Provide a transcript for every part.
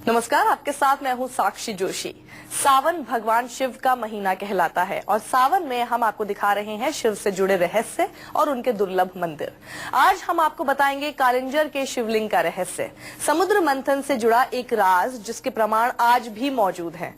नमस्कार, आपके साथ मैं हूं साक्षी जोशी। सावन भगवान शिव का महीना कहलाता है और सावन में हम आपको दिखा रहे हैं शिव से जुड़े रहस्य और उनके दुर्लभ मंदिर। आज हम आपको बताएंगे कालिंजर के शिवलिंग का रहस्य, समुद्र मंथन से जुड़ा एक राज जिसके प्रमाण आज भी मौजूद हैं।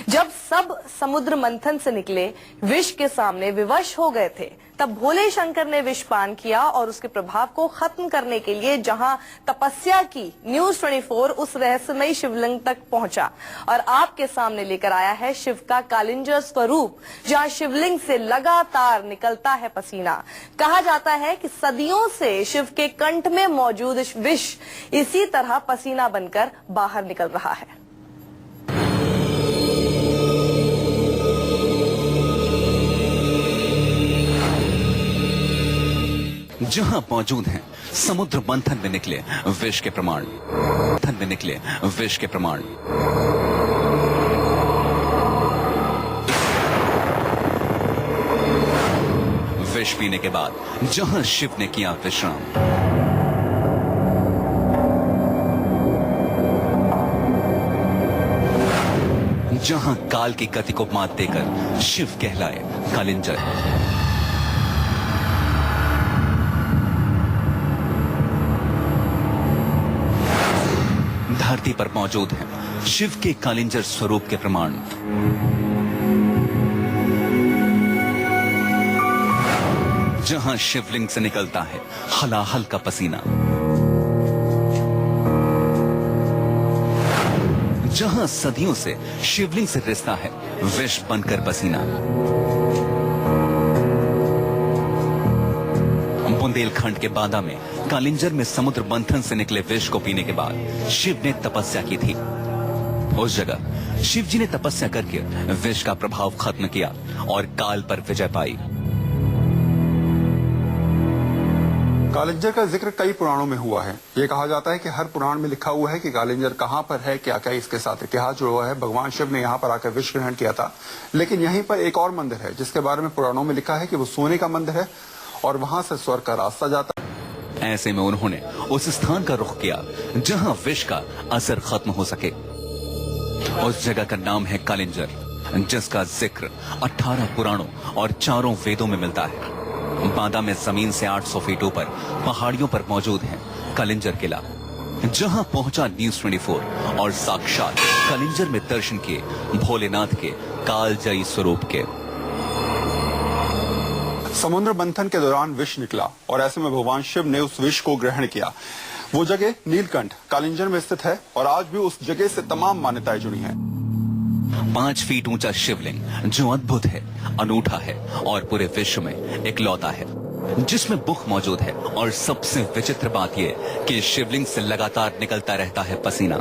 जब सब समुद्र मंथन से निकले विष के सामने विवश हो गए थे, तब भोले शंकर ने विष पान किया और उसके प्रभाव को खत्म करने के लिए जहां तपस्या की, न्यूज 24 उस रहस्यमयी शिवलिंग तक पहुंचा और आपके सामने लेकर आया है शिव का कालिंजर स्वरूप, जहां शिवलिंग से लगातार निकलता है पसीना। कहा जाता है कि सदियों से शिव के कंठ में मौजूद विष इसी तरह पसीना बनकर बाहर निकल रहा है। जहां मौजूद हैं समुद्र मंथन में निकले विष के प्रमाण, विष पीने के बाद जहां शिव ने किया विश्राम, जहां काल की गति को मात देकर शिव कहलाए कालिंजर, धरती पर मौजूद है शिव के कालिंजर स्वरूप के प्रमाण। जहां शिवलिंग से निकलता है हलाहल का पसीना, जहां सदियों से शिवलिंग से रिसता है विष बनकर पसीना। बुंदेलखंड के बांदा में कालिंजर में समुद्र मंथन से निकले विष को पीने के बाद शिव ने तपस्या की थी। उस जगह शिव जी ने तपस्या करके विष का प्रभाव खत्म किया और काल पर विजय पाई। कालिंजर का जिक्र कई पुराणों में हुआ है। ये कहा जाता है कि हर पुराण में लिखा हुआ है कि कालिंजर कहां पर है, क्या क्या इसके साथ इतिहास जुड़ा हुआ है। भगवान शिव ने यहाँ पर आकर विष ग्रहण किया था, लेकिन यहीं पर एक और मंदिर है जिसके बारे में पुराणों में लिखा है कि वो सोने का मंदिर है और वहां से स्वर्ग का रास्ता जाता है। ऐसे में उन्होंने उस स्थान का रुख किया जहां विष का असर खत्म हो सके। उस जगह का नाम है कालिंजर, जिसका जिक्र 18 पुराणों और 4 वेदों में मिलता है। बांदा में जमीन से 800 फीट ऊपर पहाड़ियों पर मौजूद है कालिंजर किला, जहां पहुंचा न्यूज 24 और साक्षात कालिंजर में दर्शन किए भोलेनाथ के कालजयी स्वरूप के। समुद्र मंथन के दौरान विष निकला और ऐसे में भगवान शिव ने उस विष को ग्रहण किया। वो जगह नीलकंठ कालिंजर में स्थित है और आज भी उस जगह से तमाम मान्यताएं जुड़ी हैं। 5 फीट ऊंचा शिवलिंग जो अद्भुत है, अनूठा है और पूरे विश्व में इकलौता है, जिसमें बुख मौजूद है। और सबसे विचित्र बात यह कि शिवलिंग से लगातार निकलता रहता है पसीना।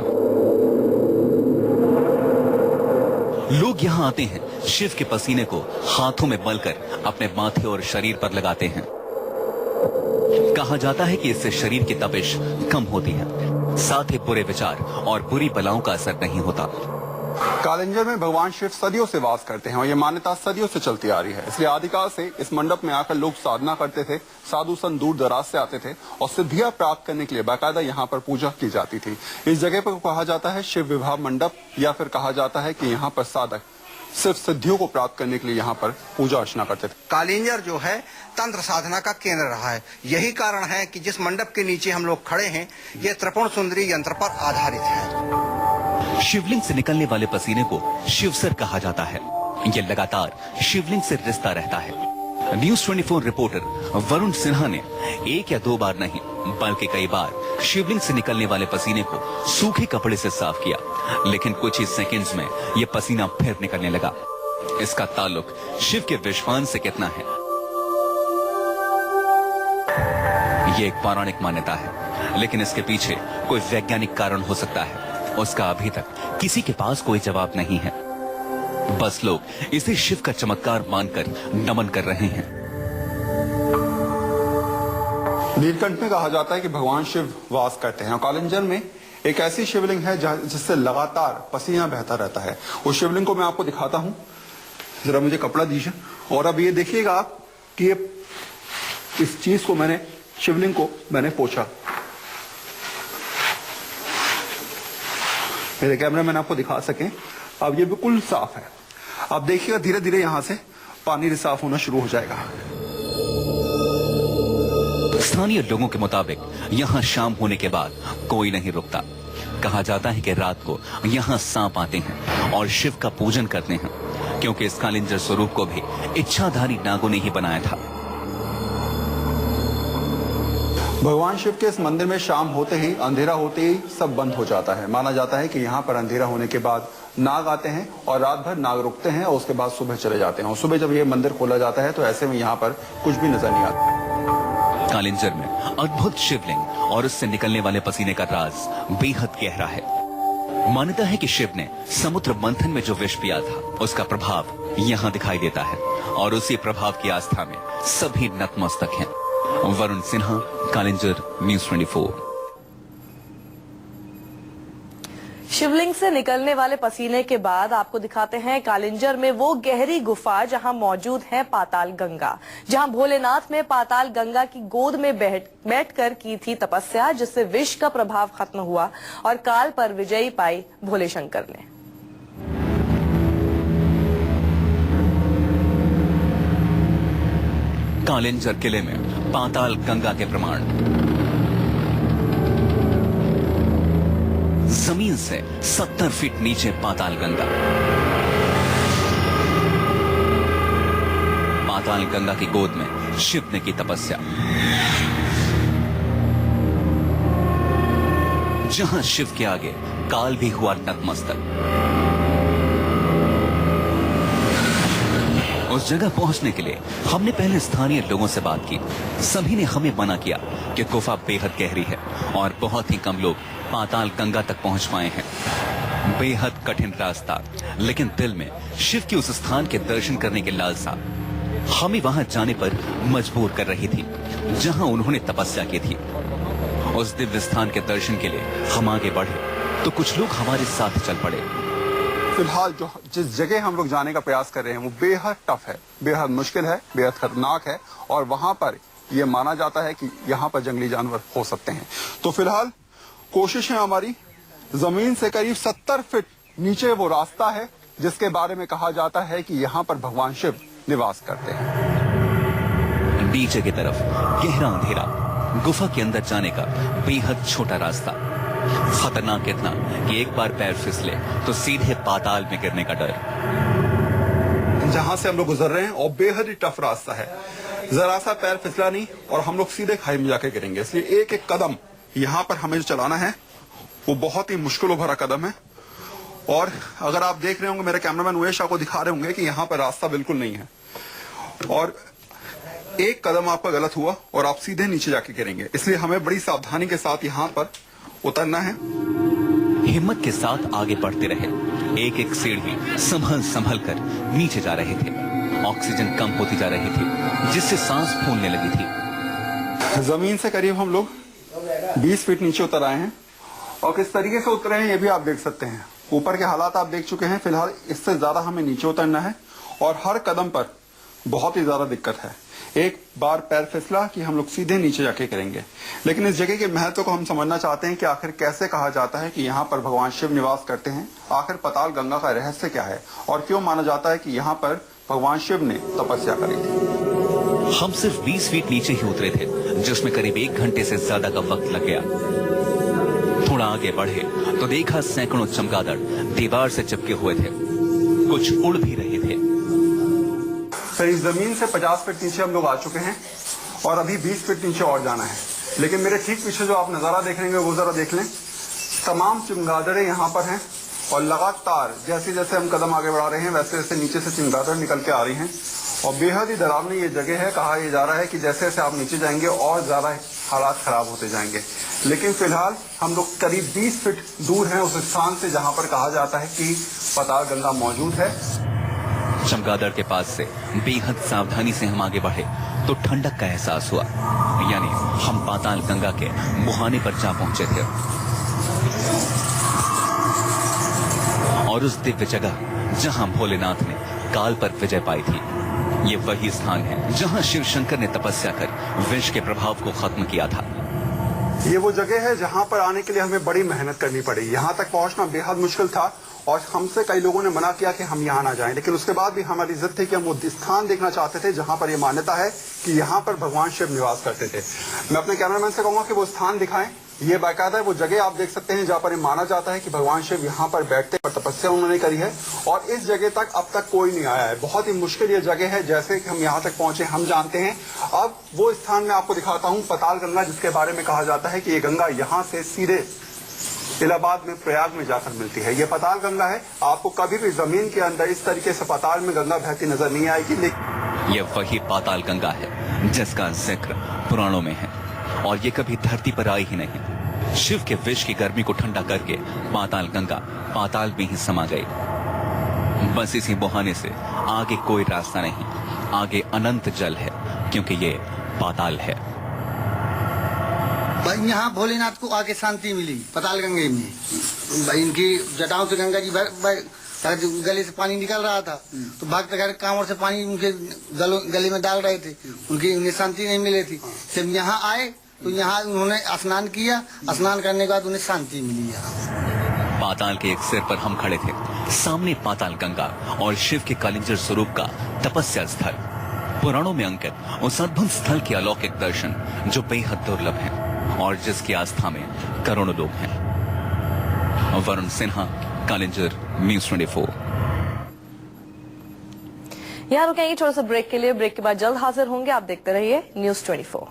लोग यहाँ आते हैं, शिव के पसीने को हाथों में मलकर अपने माथे और शरीर पर लगाते हैं। कहा जाता है कि इससे शरीर की तपिश कम होती है, साथ ही बुरे विचार और बुरी बलाओं का असर नहीं होता। कालिंजर में भगवान शिव सदियों से वास करते हैं और ये मान्यता सदियों से चलती आ रही है। इसलिए आदिकाल से इस मंडप में आकर लोग साधना करते थे। साधु संत दूर दराज से आते थे और सिद्धियां प्राप्त करने के लिए बाकायदा यहाँ पर पूजा की जाती थी। इस जगह पर कहा जाता है शिव विवाह मंडप, या फिर कहा जाता है कि यहाँ पर साधक सिर्फ सिद्धियों को प्राप्त करने के लिए यहाँ पर पूजा अर्चना करते थे। कालिंजर जो है तंत्र साधना का केंद्र रहा है। यही कारण है कि जिस मंडप के नीचे हम लोग खड़े हैं, ये त्रिपुण सुंदरी यंत्र पर आधारित है। शिवलिंग से निकलने वाले पसीने को शिवसर कहा जाता है। यह लगातार शिवलिंग से रिसता रहता है। न्यूज 24 रिपोर्टर वरुण सिन्हा ने 1 या 2 बार नहीं बल्कि कई बार शिवलिंग से निकलने वाले पसीने को सूखे कपड़े से साफ किया, लेकिन कुछ ही सेकंड्स में यह पसीना फिर निकलने लगा। इसका ताल्लुक शिव के विषपान से कितना है, ये एक पौराणिक मान्यता है, लेकिन इसके पीछे कोई वैज्ञानिक कारण हो सकता है। उसका अभी तक किसी के पास कोई जवाब नहीं है। बस लोग इसे शिव का चमत्कार मानकर नमन कर रहे हैं। नीलकंठ में कहा जाता है कि भगवान शिव वास करते हैं और कालिंजर में एक ऐसी शिवलिंग है जिससे लगातार पसीना बहता रहता है। उस शिवलिंग को मैं आपको दिखाता हूं, जरा मुझे कपड़ा दीजिए। और अब ये देखिएगा आप कि ये इस चीज को मैंने, शिवलिंग को मैंने पोंछा। मेरे कैमरामैन आपको दिखा सकें, अब ये बिल्कुल साफ है। अब देखिएगा धीरे धीरे यहाँ से पानी साफ होना शुरू हो जाएगा। स्थानीय लोगों के मुताबिक यहाँ शाम होने के बाद कोई नहीं रुकता। कहा जाता है कि रात को यहाँ सांप आते हैं और शिव का पूजन करते हैं, क्योंकि इस कालिंजर स्वरूप को भी इच्छाधारी नागों ने ही बनाया था। भगवान शिव के इस मंदिर में शाम होते ही, अंधेरा होते ही सब बंद हो जाता है। माना जाता है कि यहाँ पर अंधेरा होने के बाद नाग आते हैं और रात भर नाग रुकते हैं और उसके बाद सुबह चले जाते हैं। और सुबह जब ये मंदिर खोला जाता है तो ऐसे में यहाँ पर कुछ भी नजर नहीं आता। कालिंजर में अद्भुत शिवलिंग और उससे निकलने वाले पसीने का राज बेहद गहरा है। मान्यता है कि शिव ने समुद्र मंथन में जो विष पिया था, उसका प्रभाव यहाँ दिखाई देता है और उसी प्रभाव की आस्था में सभी नतमस्तक हैं। वरुण सिन्हा, कालिंजर, न्यूज़ 24। शिवलिंग से निकलने वाले पसीने के बाद आपको दिखाते हैं कालिंजर में वो गहरी गुफा जहां मौजूद है पाताल गंगा, जहां भोलेनाथ ने पाताल गंगा की गोद में बैठकर की थी तपस्या, जिससे विष का प्रभाव खत्म हुआ और काल पर विजयी पाई भोले शंकर ने। कालिंजर किले में पाताल गंगा के प्रमाण। जमीन से 70 फीट नीचे पाताल गंगा। पाताल गंगा की गोद में शिव ने की तपस्या। जहां शिव के आगे काल भी हुआ नतमस्तक। उस जगह पहुंचने के लिए हमने पहले स्थानीय लोगों से बात की। सभी ने हमें मना किया कि गुफा बेहद गहरी है और बहुत ही कम लोग पाताल गंगा तक पहुंच पाए हैं। बेहद कठिन रास्ता, लेकिन दिल में शिव के उस स्थान के दर्शन करने की लालसा हमें वहां जाने पर मजबूर कर रही थी, जहां उन्होंने तपस्या की थी। उस दिव्य स्थान के दर्शन के लिए हम आगे बढ़े तो कुछ लोग हमारे साथ चल पड़े। फिलहाल जिस जगह हम लोग जाने का प्रयास कर रहे हैं वो बेहद टफ है, बेहद मुश्किल है, बेहद खतरनाक है और वहां पर यह माना जाता है कि यहाँ पर जंगली जानवर हो सकते हैं। तो फिलहाल कोशिश है हमारी, जमीन से करीब 70 फीट नीचे वो रास्ता है जिसके बारे में कहा जाता है कि यहाँ पर भगवान शिव निवास करते हैं। नीचे की तरफ गहरा अंधेरा, गुफा के अंदर जाने का बेहद छोटा रास्ता। खतरनाक इतना कि एक बार पैर फिसले तो सीधे पाताल में गिरने का डर। जहां से हम लोग गुजर रहे हैं और बेहद ही टफ रास्ता है, जरा सा पैर फिसला नहीं और हम लोग सीधे खाई में जाके गिरेंगे। इसलिए एक एक कदम यहाँ पर हमें जो चलाना है वो बहुत ही मुश्किलों भरा कदम है। और अगर आप देख रहे होंगे, मेरे कैमरामैन उमेश आपको दिखा रहे होंगे कि यहाँ पर रास्ता बिल्कुल नहीं है और एक कदम आपका गलत हुआ और आप सीधे नीचे जाके गिरेंगे। इसलिए हमें बड़ी सावधानी के साथ यहाँ पर उतरना है। हिम्मत के साथ आगे बढ़ते रहे। एक एक सीढ़ी संभल संभल कर नीचे जा रहे थे। ऑक्सीजन कम होती जा रही थी, जिससे सांस फूलने लगी थी। जमीन से करीब हम लोग 20 फीट नीचे उतर आए हैं और किस तरीके से उतरे हैं ये भी आप देख सकते हैं। ऊपर के हालात आप देख चुके हैं। फिलहाल इससे ज्यादा हमें नीचे उतरना है और हर कदम पर बहुत ही ज्यादा दिक्कत है। एक बार पैर फिसला कि हम लोग सीधे नीचे जाके करेंगे। लेकिन इस जगह के महत्व को हम समझना चाहते हैं कि आखिर कैसे कहा जाता है कि यहाँ पर भगवान शिव निवास करते हैं। आखिर पाताल गंगा का रहस्य क्या है और क्यों माना जाता है कि यहाँ पर भगवान शिव ने तपस्या करी थी। हम सिर्फ 20 फीट नीचे ही उतरे थे, जिसमें करीब 1 घंटे से ज्यादा का वक्त लग गया। थोड़ा आगे बढ़े तो देखा सैकड़ों चमगादड़ दीवार से चिपके हुए थे, कुछ उड़ भी रहे थे। करीब जमीन से 50 फीट नीचे हम लोग आ चुके हैं और अभी 20 फीट नीचे और जाना है। लेकिन मेरे ठीक पीछे जो आप नजारा देख रहे हैं वो जरा देख लें। तमाम चमगादड़ें यहाँ पर हैं और लगातार जैसे जैसे हम कदम आगे बढ़ा रहे हैं वैसे वैसे नीचे से चमगादड़ निकल के आ रही हैं और बेहद ही डरावनी ये जगह है। कहा यह जा रहा है कि जैसे जैसे आप नीचे जाएंगे और ज्यादा हालात खराब होते जाएंगे। लेकिन फिलहाल हम लोग करीब 20 फीट दूर हैं उस स्थान से जहां पर कहा जाता है कि पाताल गंगा मौजूद है। चमगादड़ के पास से बेहद सावधानी से हम आगे बढ़े तो ठंडक का एहसास हुआ, यानी हम पाताल गंगा के मुहाने पर जा पहुंचे थे। और उस दिव्य जगह जहां भोलेनाथ ने काल पर विजय पाई थी, ये वही स्थान है जहां शिव शंकर ने तपस्या कर विष के प्रभाव को खत्म किया था। ये वो जगह है जहाँ पर आने के लिए हमें बड़ी मेहनत करनी पड़ी। यहाँ तक पहुँचना बेहद मुश्किल था और हमसे कई लोगों ने मना किया कि हम यहाँ ना जाएं, लेकिन उसके बाद भी हमारी जिद थी कि हम वो स्थान देखना चाहते थे जहाँ पर ये मान्यता है कि यहाँ पर भगवान शिव निवास करते थे। मैं अपने कैमरामैन से कहूँगा कि वो स्थान दिखाएं। ये बाकायदा वो जगह आप देख सकते हैं जहाँ पर ये माना जाता है कि भगवान शिव यहाँ पर बैठते और तपस्या उन्होंने करी है और इस जगह तक अब तक कोई नहीं आया है। बहुत ही मुश्किल ये जगह है, जैसे कि हम यहाँ तक पहुंचे हम जानते हैं। अब वो स्थान मैं आपको दिखाता हूँ, पाताल गंगा, जिसके बारे में कहा जाता है कि ये गंगा यहाँ से सीधे इलाहाबाद में प्रयाग में जाकर मिलती है। ये पाताल गंगा है। आपको कभी भी जमीन के अंदर इस तरीके से पाताल में गंगा बहती नजर नहीं आएगी। लेकिन ये वही पाताल गंगा है जिसका जिक्र पुराणों में है और ये कभी धरती पर आई ही नहीं। शिव के विष की गर्मी को ठंडा करके पाताल गंगा पाताल में ही समा गई। बस इसी बहाने से आगे कोई रास्ता नहीं, आगे अनंत जल है क्योंकि ये पाताल है। भाई यहाँ भोलेनाथ को आके शांति मिली पाताल गंगे में। भाई इनकी जटाओं से गंगा जी गले से पानी निकल रहा था तो भक्त घर कांवर से पानी उनके गले में डाल रहे थे, उन्हें शांति नहीं मिली थी। जब यहाँ आए तो यहाँ उन्होंने स्नान किया, स्नान करने के बाद उन्हें शांति मिली। यहाँ पाताल के एक सिर पर हम खड़े थे, सामने पाताल गंगा और शिव के कालिंजर स्वरूप का तपस्या स्थल। पुराणों में अंकित उस अद्भुत स्थल के अलौकिक दर्शन जो बेहद दुर्लभ है और जिसकी आस्था में करोड़ों लोग हैं। वरुण सिन्हा, कालिंजर, न्यूज़ 24। यहाँ रुकेंगे छोटे से ब्रेक के लिए। ब्रेक के बाद जल्द हाजिर होंगे। आप देखते रहिए न्यूज़ 24।